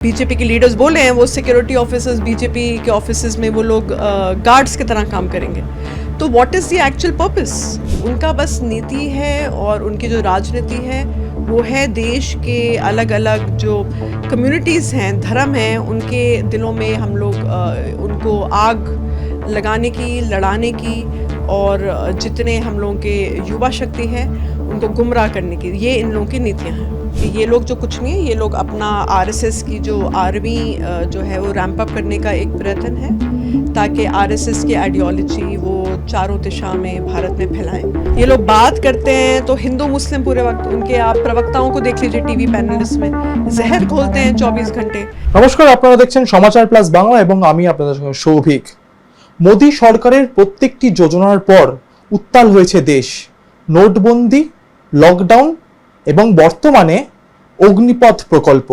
BJP के leaders बोले हैं वो सिक्योरिटी ऑफिसर्स बीजेपी के ऑफिसेज में वो लोग गार्ड्स की तरह काम करेंगे। तो what is the actual purpose? उनका बस नीति है और उनकी जो राजनीति है वो है देश के अलग अलग जो कम्युनिटीज़ हैं, धर्म हैं, उनके दिलों में हम लोग उनको आग लगाने की, लड़ाने की, और जितने हम लोगों के युवा शक्ति है उनको गुमराह करने की, ये इन लोगों की नीतियाँ हैं। ये लोग जो कुछ नहीं है, ये लोग अपना आरएसएस की जो आर्मी जो है वो रैंप अप करने का एक प्रयत्न है ताकि आरएसएस की आइडियोलॉजी वो चारों दिशा में भारत में फैलाएं। ये लोग बात करते हैं तो हिंदू मुस्लिम पूरे वक्त, उनके आप प्रवक्ताओं को देख लीजिए टीवी पैनलिस्ट में, जहर घोलते हैं 24 घंटे। নমস্কার, আপনারা দেখছেন সমাচার প্লাস বাংলা এবং আমি আপনাদের সঙ্গে সৌভিক। মোদি সরকারের প্রত্যেকটি যোজনার পর উত্তাল হয়েছে দেশ। নোটবন্দি, লকডাউন এবং বর্তমানে অগ্নিপথ প্রকল্প,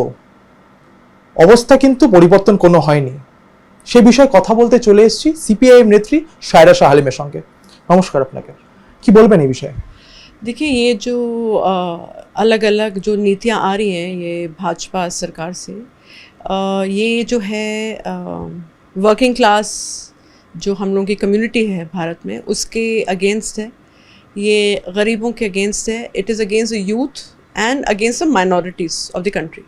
অবস্থা কিন্তু পরিবর্তন কোনো হয়নি। সে বিষয়ে কথা বলতে চলে এসেছি সিপিআইএম নেত্রী সায়রা শাহ আলীমের সঙ্গে। নমস্কার আপনাকে, কি বলবেন এই বিষয়ে? देखिए, ये जो अलग अलग जो नीतियाँ आ रही हैं ये भाजपा सरकार से, ये जो है वर्किंग क्लास जो हम लोगों की कम्युनिटी है भारत में उसके अगेंस्ट है, ये गरीबों के अगेंस्ट है, it is against the youth and against the minorities of the country.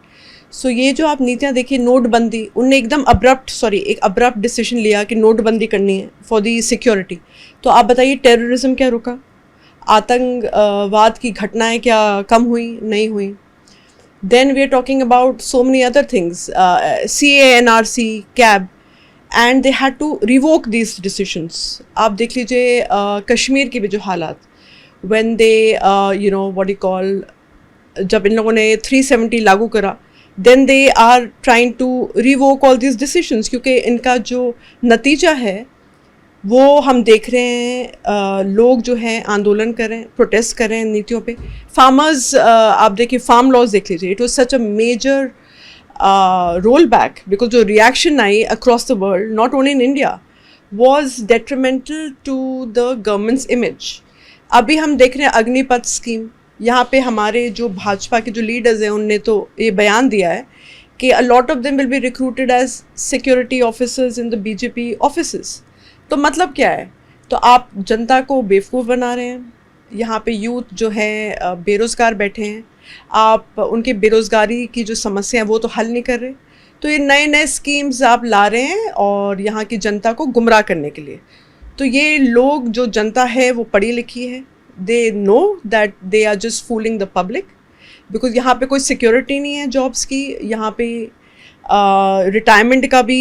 So ये जो आप नीतियाँ देखिए, नोटबंदी, उनने एकदम एक अब्रप्ट डिसीजन लिया कि नोटबंदी करनी है फॉर दी सिक्योरिटी। तो आप बताइए, टेररिज्म क्या रुका? आतंकवाद की घटनाएं क्या कम हुई? नहीं हुई। Then we are talking about so many other things, CANRC, CAB, and they had to revoke these decisions. आप देख लीजिए कश्मीर के भी जो हालात, when they you know what you call, जब इन लोगों ने 370 लागू करा, then they are trying to revoke all this decisions, क्योंकि इनका जो नतीजा है वो हम देख रहे हैं। लोग जो हैं आंदोलन कर रहे हैं, प्रोटेस्ट कर रहे हैं नीतियों पे। फार्मर्स, आप देखिए फार्म लॉज देख लीजिए, it was such a major roll back because जो रिएक्शन आई across the world, not only in India, was detrimental to the government's image. अभी हम देख रहे हैं अग्निपथ स्कीम, यहाँ पे हमारे जो भाजपा के जो लीडर्स हैं उनने तो ये बयान दिया है कि a lot of them will be recruited as security officers in the BJP offices. तो मतलब क्या है? तो आप जनता को बेवकूफ़ बना रहे हैं। यहाँ पे यूथ जो है बेरोज़गार बैठे हैं, आप उनकी बेरोज़गारी की जो समस्या है वो तो हल नहीं कर रहे। तो ये नए नए स्कीम्स आप ला रहे हैं और यहाँ की जनता को गुमराह करने के लिए। तो ये लोग, जो जनता है वो पढ़ी लिखी है, they know that they are just fooling the public, because यहाँ पे कोई सिक्योरिटी नहीं है जॉब्स की। यहाँ पे रिटायरमेंट का भी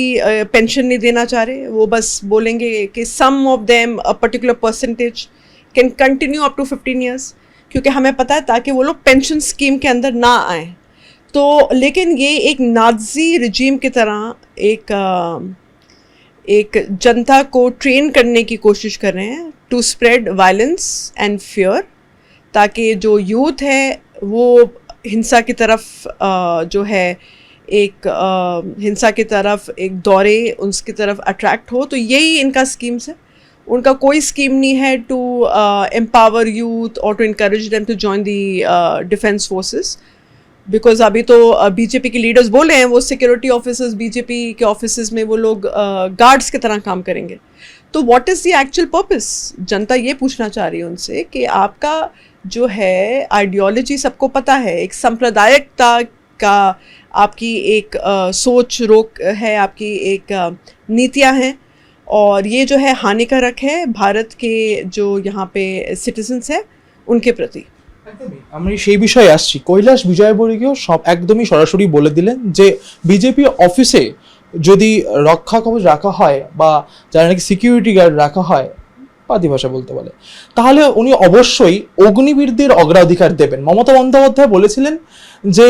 पेंशन नहीं देना चाह रहे। वो बस बोलेंगे कि some of them a particular percentage can continue up to 15 years, क्योंकि हमें पता है ताकि वो लोग पेंशन स्कीम के अंदर ना आए। तो लेकिन ये एक नाज़ी रिजीम की तरह एक जनता को ट्रेन करने की कोशिश कर रहे हैं to spread violence and fear, ताकि जो यूथ है वो हिंसा की तरफ जो है हिंसा की तरफ एक दौरे उसकी तरफ अट्रैक्ट हो। तो यही इनका स्कीम्स है। उनका कोई स्कीम नहीं है टू एम्पावर यूथ और to encourage them to join the defence forces, because अभी तो बीजेपी के लीडर्स बोले हैं वो सिक्योरिटी ऑफिसर्स बीजेपी के ऑफिसेज में वो लोग गार्ड्स की तरह काम करेंगे। तो what is the actual purpose? जनता ये पूछना चाह रही है उनसे कि आपका जो है आइडियोलॉजी सबको पता है, एक सांप्रदायिकता का आपकी एक सोच रोक है, आपकी एक नीतियाँ हैं, और ये जो है हानिकारक है भारत के जो यहाँ पे सिटीजन्स हैं उनके प्रति। আমি সেই বিষয়ে আসছি। কৈলাস বিজয়বর্গীয় সব একদমই সরাসরি বলে দিলেন যে বিজেপি অফিসে যদি রক্ষা কবচ রাখা হয় বা যারা নাকি সিকিউরিটি গার্ড রাখা হয়, পাতি ভাষা বলতে বলে, তাহলে উনি অবশ্যই অগ্নিবীরদের অগ্রাধিকার দেবেন। মমতা বন্দ্যোপাধ্যায় বলেছিলেন যে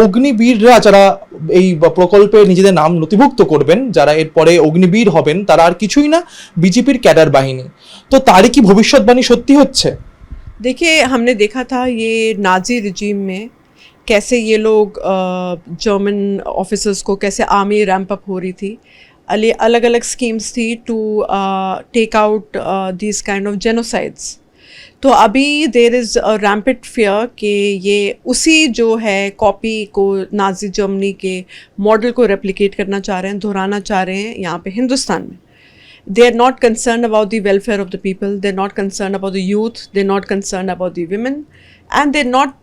অগ্নিবীররা যারা এই প্রকল্পে নিজেদের নাম নথিভুক্ত করবেন, যারা এরপরে অগ্নিবীর হবেন, তারা আর কিছুই না, বিজেপির ক্যাডার বাহিনী। তো তারই কি ভবিষ্যৎবাণী সত্যি হচ্ছে? देखिए, हमने देखा था ये नाजी रिजीम में कैसे ये लोग जर्मन ऑफिसर्स को कैसे आर्मी रैंप अप हो रही थी। अलग अलग स्कीम्स थी to take out these kind of genocides. तो अभी there is a rampant fear कि ये उसी जो है कॉपी को नाज़ी जर्मनी के मॉडल को रेप्लिकेट करना चाह रहे हैं, दोहराना चाह रहे हैं यहाँ पे हिंदुस्तान में. They are not concerned about the welfare of the people. They're not concerned about the youth. They're not concerned about the women, and they're not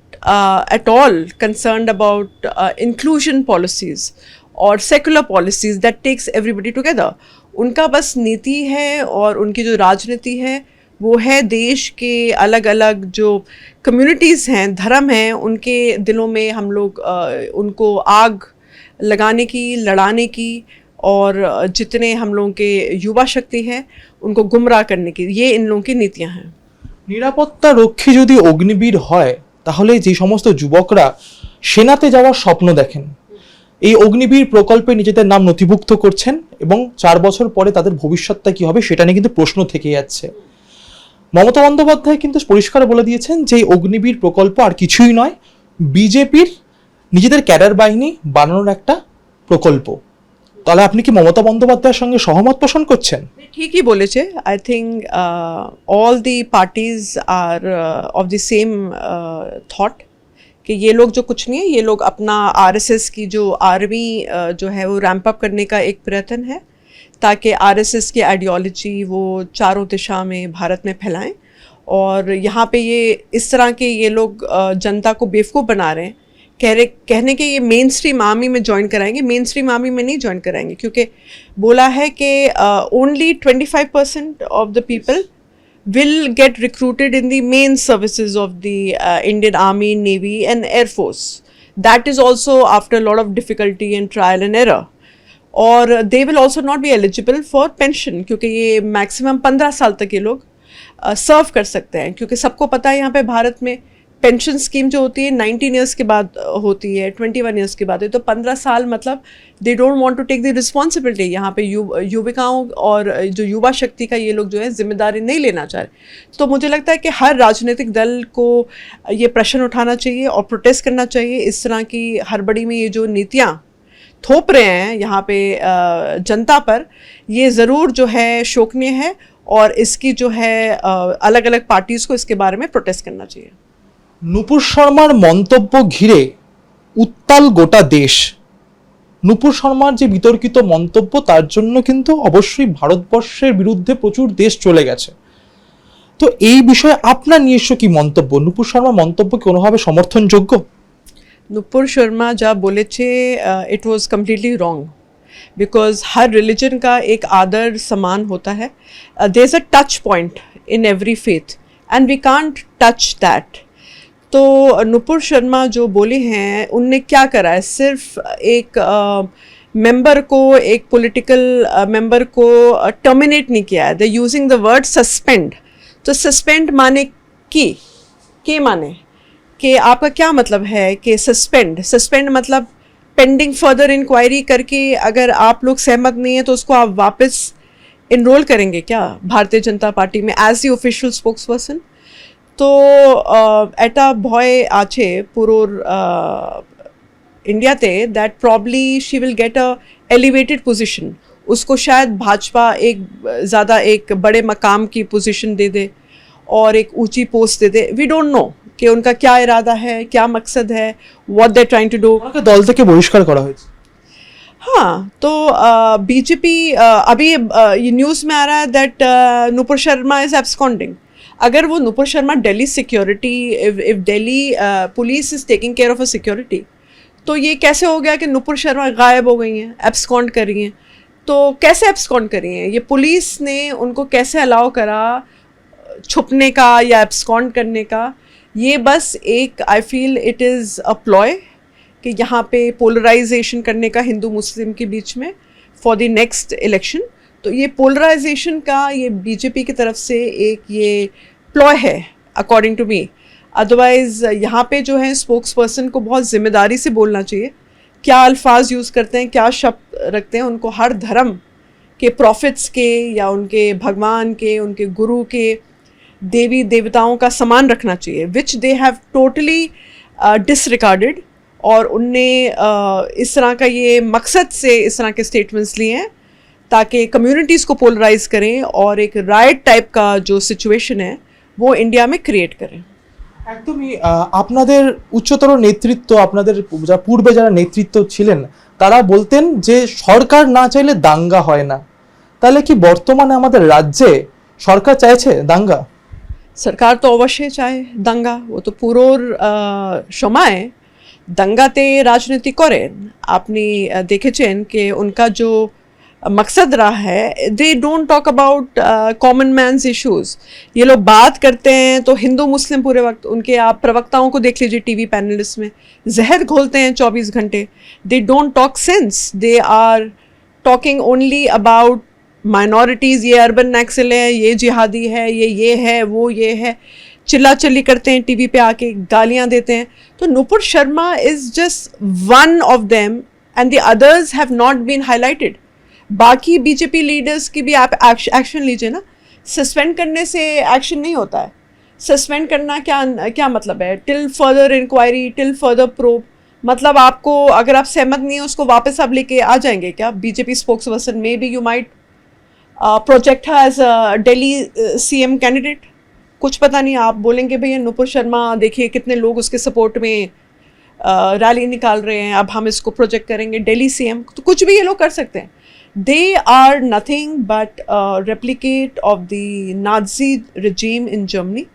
at all concerned about inclusion policies or secular policies that takes everybody together. उनका बस नीति है और उनकी जो राजनीति है वो है देश के अलग अलग जो कम्युनिटीज़ हैं, धर्म हैं, उनके दिलों में हम लोग उनको आग लगाने की, लड़ाने की, और जितने हम लोगों के युवा शक्ति है उनको गुमराह करने की, ये इन लोगों की नीतियां हैं. নিরাপত্তা রক্ষী যদি অগ্নিবীর হয় তাহলে যে সমস্ত যুবকরা সেনাতে যাওয়ার স্বপ্ন দেখেন, এই অগ্নিবীর প্রকল্পে নিজেদের নাম নথিভুক্ত করছেন এবং 4 বছর পরে তাদের ভবিষ্যৎটা কি হবে সেটা নিয়ে কিন্তু প্রশ্ন থেকে যাচ্ছে. মমতা বন্দ্যোপাধ্যায় কিন্তু পরিষ্কার বলে দিয়েছেন যে এই অগ্নিবীর প্রকল্প আর কিছুই নয়, বিজেপির নিজেদের ক্যাডার বাহিনী বানানোর একটা প্রকল্প. তাহলে আপনি কি মমতা বন্দ্যোপাধ্যায়ের সঙ্গে সহমত পোষণ করছেন? ঠিক ही बोलेছে. I think all the parties are of the same thought कि ये लोग जो कुछ नहीं है, ये लोग अपना आरएसएस की जो आर्मी जो है वो रैंप अप करने का एक प्रयत्न है ताकि आरएसएस की आइडियोलॉजी वो चारों दिशा में भारत में फैलाएं. और यहाँ पे ये इस तरह के ये लोग जनता को बेवकूफ़ बना रहे हैं, कहने के ये मेन स्ट्रीम आर्मी में ज्वाइन कराएंगे. मेन स्ट्रीम आर्मी में नहीं ज्वाइन कराएंगे क्योंकि बोला है कि only 25% of the people will get recruited in the main services of the Indian army, navy and air force. That is also after lot of difficulty and trial and error. और they will also not be eligible for pension क्योंकि ये maximum 15 साल तक ये लोग सर्व कर सकते हैं. क्योंकि सबको पता है यहाँ पे भारत में पेंशन स्कीम जो होती है 19 ईयर्स के बाद होती है, 21 ईयर्स के बाद है. तो 15 साल मतलब they don't want to take the responsibility. यहाँ पे युविकाओं और जो युवा शक्ति का ये लोग जो है जिम्मेदारी नहीं लेना चाह रहे. तो मुझे लगता है कि हर राजनीतिक दल को ये प्रश्न उठाना चाहिए और प्रोटेस्ट करना चाहिए. इस तरह की हड़बड़ी में ये जो नीतियाँ थोप रहे हैं यहाँ पे जनता पर, ये ज़रूर जो है शोचनीय है और इसकी जो है अलग अलग पार्टीज़ को इसके बारे में प्रोटेस्ट करना चाहिए. নুপুর শর্মার মন্তব্য ঘিরে উত্তাল গোটা দেশ. নুপুর শর্মার যে বিতর্কিত মন্তব্য তার জন্য কিন্তু অবশ্যই ভারতবর্ষের বিরুদ্ধে প্রচুর দেশ চলে গেছে. তো এই বিষয়ে আপনার নিজস্ব কি মন্তব্য? নুপুর শর্মার মন্তব্য কি কোনোভাবে সমর্থনযোগ্য? নুপুর शर्मा जहाँ बोले थे it was completely wrong because हर रिलीजन का एक आदर समान होता है. There is a touch point in every faith and we can't touch that. तो नुपुर शर्मा जो बोले हैं उनने क्या करा है, सिर्फ एक मेंबर को, एक पॉलिटिकल मेंबर को टर्मिनेट नहीं किया है. They using the word suspend. तो सस्पेंड माने के माने कि आपका क्या मतलब है कि सस्पेंड मतलब पेंडिंग फर्दर इंक्वायरी करके अगर आप लोग सहमत नहीं है तो उसको आप वापस इनरोल करेंगे क्या भारतीय जनता पार्टी में as the official spokesperson. तो एटा भय आछे पुरोर इंडियाते that probably she will get a elevated position. उसको शायद भाजपा एक ज़्यादा एक बड़े मकाम की पोजीशन दे दे और एक ऊंची पोस्ट दे दे. वी डोंट नो कि उनका क्या इरादा है, क्या मकसद है, what they trying to do. দল থেকে বহিষ্কার করা হয়েছে. हाँ, तो बीजेपी अभी ये न्यूज़ में आ रहा है that Nupur Sharma is absconding. अगर वो Nupur Sharma Delhi security, if Delhi police is taking care of a security, तो ये कैसे हो गया कि नुपुर शर्मा गायब हो गई हैं, एब्सकॉन्ड कर रही हैं? तो कैसे एब्सकॉन्ड कर रही हैं? ये पुलिस ने उनको कैसे अलाउ करा छुपने का या एब्सकॉन्ड करने का? ये बस एक I feel it is a ploy कि यहाँ पे पोलराइजेशन करने का हिंदू मुस्लिम के बीच में फॉर द नेक्स्ट इलेक्शन. तो ये पोलराइजेशन का ये बीजेपी की तरफ से एक ये प्लॉय है अकॉर्डिंग टू मी. अदरवाइज़ यहाँ पे जो है स्पोक्स पर्सन को बहुत ज़िम्मेदारी से बोलना चाहिए. क्या अल्फाज यूज़ करते हैं, क्या शब्द रखते हैं, उनको हर धर्म के प्रॉफिट्स के या उनके भगवान के, उनके गुरु के, देवी देवताओं का सम्मान रखना चाहिए, विच दे हैव टोटली डिसरिगार्डेड. और उनने इस तरह का ये मकसद से इस तरह के स्टेटमेंट्स लिए हैं ताकि कम्युनिटीज़ को पोलराइज करें और एक राइट टाइप का जो सिचुएशन है वो इंडिया में क्रिएट करें। একদমই আপনাদের উচ্চতর নেতৃত্ব, আপনাদের যা পূর্বে যারা নেতৃত্ব ছিলেন তারা বলতেন যে সরকার না চাইলে দাঙ্গা হয় না। তাহলে কি বর্তমানে আমাদের রাজ্যে সরকার চাইছে দাঙ্গা? सरकार तो अवश्य चाहे दंगा, वो तो পুরোর সময় दंगाते राजनीति करें। আপনি দেখেছেন कि उनका जो मकसद रहा है, they don't talk about common man's issues. ये लोग बात करते हैं तो हिंदू मुस्लिम पूरे वक्त, उनके आप प्रवक्ताओं को देख लीजिए टीवी पैनलिस्ट में, जहर घोलते हैं 24 घंटे। They don't talk sense, they are talking only about minorities, ये अर्बन नक्सल है, ये जिहादी है, ये है, वो ये है, चिल्ला चिल्ली करते हैं टीवी पे आके, गालियाँ देते हैं। तो Nupur Sharma is just one of them and the others have not been highlighted. बाकी बीजेपी लीडर्स की भी आप एक्शन लीजिए ना। सस्पेंड करने से एक्शन नहीं होता है। सस्पेंड करना क्या मतलब है? Till further inquiry, till further probe. मतलब आपको अगर आप सहमत नहीं है उसको वापस आप लेके आ जाएंगे क्या? BJP spokesperson, maybe you might project her as a Delhi CM candidate. कुछ पता नहीं, आप बोलेंगे भैया नुपुर शर्मा देखिए कितने लोग उसके सपोर्ट में रैली निकाल रहे हैं, अब हम इसको प्रोजेक्ट करेंगे दिल्ली सीएम। तो कुछ भी ये लोग कर सकते हैं। They are nothing but replicate of the Nazi regime in Germany,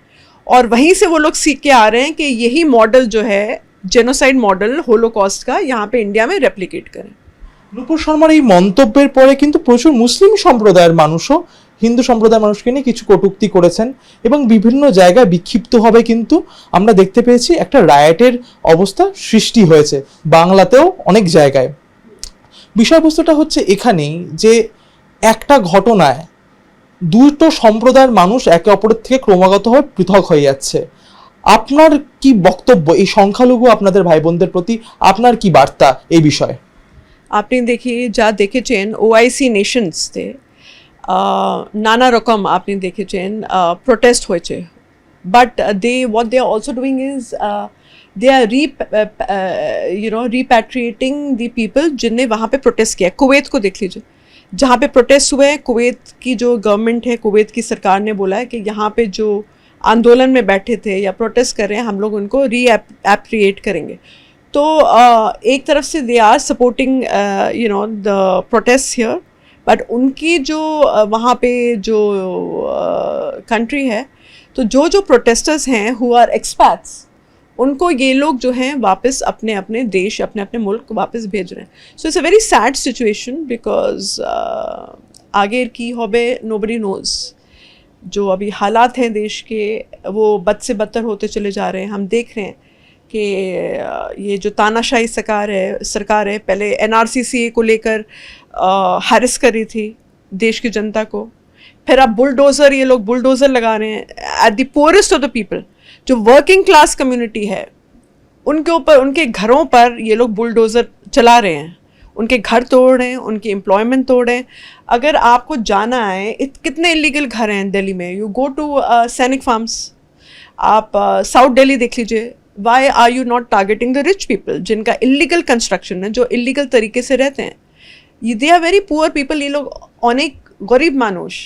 और वहीं से वो लोग सीख के आ रहे हैं कि यही मॉडल जो है जेनोसाइड मॉडल होलोकॉस्ट का यहाँ पे इंडिया में रेप्लिकेट करें। নুপুর শর্মার এই মন্তব্যের পরে কিন্তু প্রচুর মুসলিম সম্প্রদায়ের মানুষও হিন্দু সম্প্রদায়ের মানুষকে নিয়ে কিছু কটূক্তি করেছেন এবং বিভিন্ন জায়গায় বিক্ষিপ্তভাবে কিন্তু আমরা দেখতে পেয়েছি একটা রায়টের অবস্থা সৃষ্টি হয়েছে বাংলাতেও অনেক জায়গায়। বিষয়বস্তুটা হচ্ছে এখানেই যে একটা ঘটনায় দুটো সম্প্রদায়ের মানুষ একে অপরের থেকে ক্রমাগতভাবে পৃথক হয়ে যাচ্ছে। আপনার কি বক্তব্য এই সংখ্যালঘু আপনাদের ভাই বোনদের প্রতি? আপনার কি বার্তা এই বিষয়ে? আপনি দেখেছেন OIC নেশনস তে নানা রকম আপনি দেখেছেন প্রোটেস্ট হয়েছে, but what they are also doing is they are repatriating the people जिनने वहाँ पे प्रोटेस्ट किया। कुवैत को देख लीजिए, जहाँ पे प्रोटेस्ट हुए हैं, कुवैत की जो गवर्नमेंट है, कुवैत की सरकार ने बोला है कि यहाँ पे जो आंदोलन में बैठे थे या प्रोटेस्ट कर रहे हैं, हम लोग उनको रीएप्रिएट करेंगे। तो एक तरफ से they are supporting the protest here, but उनकी जो वहाँ पे जो कंट्री है, तो जो प्रोटेस्टर्स हैं हु आर एक्सपैट्स, उनको ये लोग जो हैं वापस अपने अपने देश, अपने अपने मुल्क वापस भेज रहे हैं। So it's a very sad situation because आगे की होबे नोबडी नोज। जो अभी हालात हैं देश के वो बद से बदतर होते चले जा रहे हैं। हम देख रहे हैं कि ये जो तानाशाही सरकार है पहले NRCCA को लेकर हैरिस कर रही थी देश की जनता को, फिर अब बुलडोज़र, ये लोग बुलडोज़र लगा रहे हैं at the poorest of the people. जो वर्किंग क्लास कम्युनिटी है उनके ऊपर, उनके घरों पर ये लोग बुलडोज़र चला रहे हैं, उनके घर तोड़ रहे हैं, उनकी एम्प्लॉयमेंट तोड़ रहे हैं। अगर आपको जाना है कितने इलीगल घर हैं दिल्ली में, you go to Sainik Farms, आप साउथ दिल्ली देख लीजिए। Why are you not targeting the rich people जिनका इलीगल कंस्ट्रक्शन है, जो इलीगल तरीके से रहते हैं? They are very poor people. ये लोग अनेक गरीब मानुष,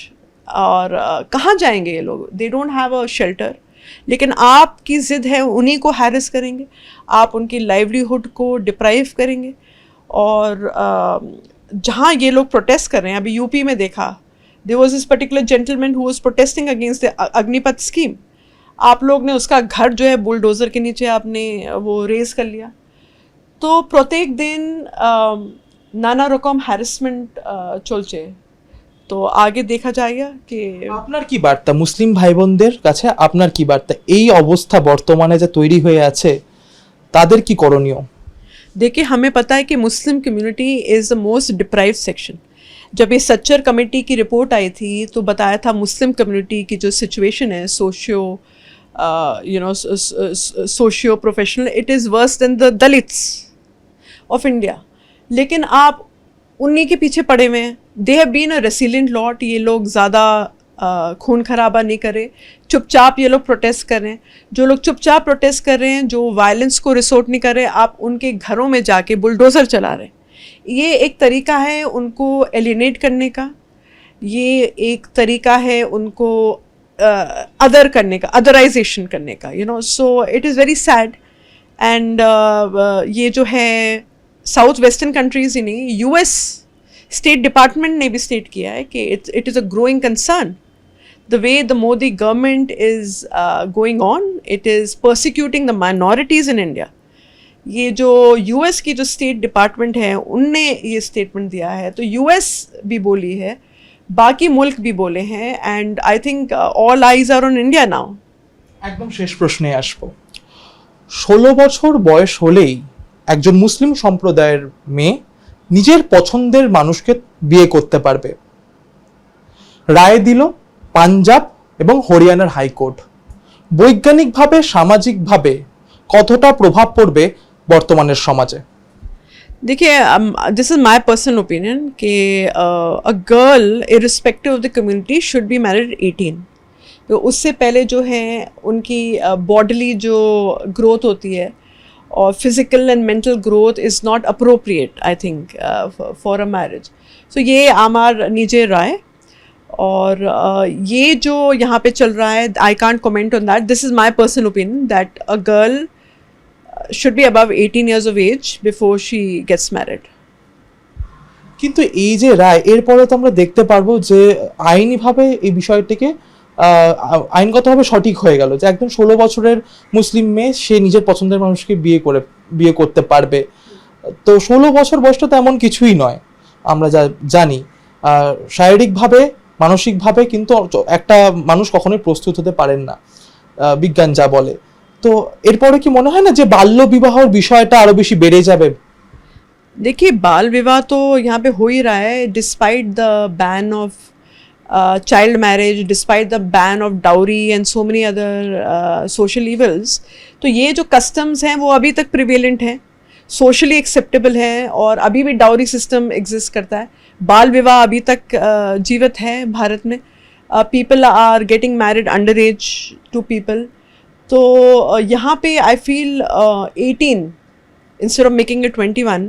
और कहाँ जाएंगे ये लोग? They don't have a shelter. लेकिन आपकी ज़िद है, उन्हीं को हैरिस करेंगे, आप उनकी लाइवलीहुड को डिप्राइव करेंगे। और जहाँ ये लोग प्रोटेस्ट कर रहे हैं, अभी यूपी में देखा, there was this particular gentleman who was protesting against the Agnipath scheme. आप लोग ने उसका घर जो है बुलडोज़र के नीचे आपने वो रेज कर लिया। तो प्रत्येक दिन नाना रकम हैरेसमेंट चलছে। তো আগে দেখা যায়গা कि আপনার কি বার্তা মুসলিম ভাই বোনদের কাছে? আপনার কি বার্তা এই অবস্থা বর্তমানে যে তৈরি হয়ে আছে তাদের কি করণীয়? देखिए, हमें पता है कि Muslim community is the most deprived section. जब ये सच्चर कमेटी की रिपोर्ट आई थी तो बताया था मुस्लिम कम्युनिटी की जो सिचुएशन है socio professional, it is worse than the Dalits of India. लेकिन आप उन्हीं के पीछे पड़े हुए हैं। They have been a resilient lot. ये लोग ज़्यादा खून खराबा नहीं करे, चुपचाप ये लोग प्रोटेस्ट कर रहे हैं। जो लोग चुपचाप प्रोटेस्ट कर रहे हैं, जो वायलेंस को रिसोर्ट नहीं कर रहे, आप उनके घरों में जाके बुलडोज़र चला रहे हैं। ये एक तरीका है उनको एलिनेट करने का, ये एक तरीका है उनको अदर करने का, अदराइजेशन करने का, you know. So it is very sad. And ये जो है साउथ वेस्टर्न कंट्रीज़ ही नहीं, US स्टेट डिपार्टमेंट ने भी स्टेट किया है कि it is a growing concern. The way the Modi government is going on, it is persecuting the minorities in India. ये जो US की जो स्टेट डिपार्टमेंट है उनने ये स्टेटमेंट दिया है, तो US भी बोली है, बाकी मुल्क भी बोले हैं, and I think all eyes are on India now. একদম শেষ প্রশ্নে আসবো। 16 বছর বয়স হলেই একজন মুসলিম সম্প্রদায়ের মেয়ে নিজের পছন্দের মানুষকে বিয়ে করতে পারবে, রায় দিল পাঞ্জাব এবং হরিয়ানার হাইকোর্ট। বৈজ্ঞানিকভাবে সামাজিকভাবে কতটা প্রভাব পড়বে বর্তমানের সমাজে? देखिए, this is my personal opinion कि a girl irrespective of the community should be married 18. तो उससे पहले जो है उनकी बॉडीली जो ग्रोथ होती है और physical and mental growth is not appropriate, I think, for a marriage. So ये आमार निजे राय. और ये जो यहाँ पे चल रहा है, I can't comment on that. This is my personal opinion that a girl should be above 18 years of age before she gets married. কিন্তু এই যে রায়, এরপরে তো আমরা দেখতে পারবো যে আইনিভাবে এই বিষয়টিকে আইনগতভাবে সঠিক হয়ে গেল যে একদম 16 বছরের মুসলিম মেয়ে সে নিজের পছন্দের মানুষকে বিয়ে করতে পারবে। তো 16 বছর বয়সটা তো এমন কিছুই নয়, আমরা যা জানি। শারীরিকভাবে মানসিকভাবে কিন্তু একটা মানুষ কখনোই প্রস্তুত হতে পারেন না, বিজ্ঞান যা বলে। তো এরপরে কি মনে হয় না যে বাল্য বিবাহর বিষয়টা আরো বেশি বেড়ে যাবে? देखिए, बाल विवाह तो यहाँ पे हो ही रहा है, despite the ban of child marriage, despite the ban of dowry and so many other social evils. तो ये जो कस्टम्स हैं वो अभी तक प्रिवेलेंट हैं, सोशली एक्सेप्टेबल है, और अभी भी डाउरी सिस्टम एग्जिस्ट करता है. बाल विवाह अभी तक जीवित है भारत में. People are getting married under age two people. तो यहाँ पे I feel 18 instead of making it 21,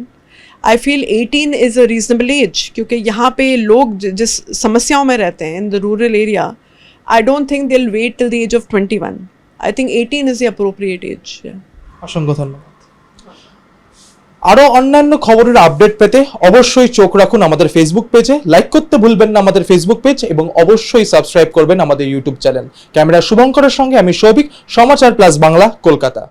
I feel 18 is a reasonable age, क्योंकि यहाँ पे लोग जिस समस्याओं में रहते हैं in the rural area, I don't think they will wait till the age of 21. I think 18 is the appropriate age. অসংখ্য ধন্যবাদ। আরও অন্যান্য খবরের আপডেট পেতে অবশ্যই চোখ রাখুন আমাদের ফেসবুক পেজে, লাইক করতে ভুলবেন না আমাদের ফেসবুক পেজ, এবং অবশ্যই সাবস্ক্রাইব করবেন আমাদের ইউটিউব চ্যানেল। ক্যামেরা শুভঙ্করের সঙ্গে আমি সৌভিক, সমাচার প্লাস বাংলা, কলকাতা।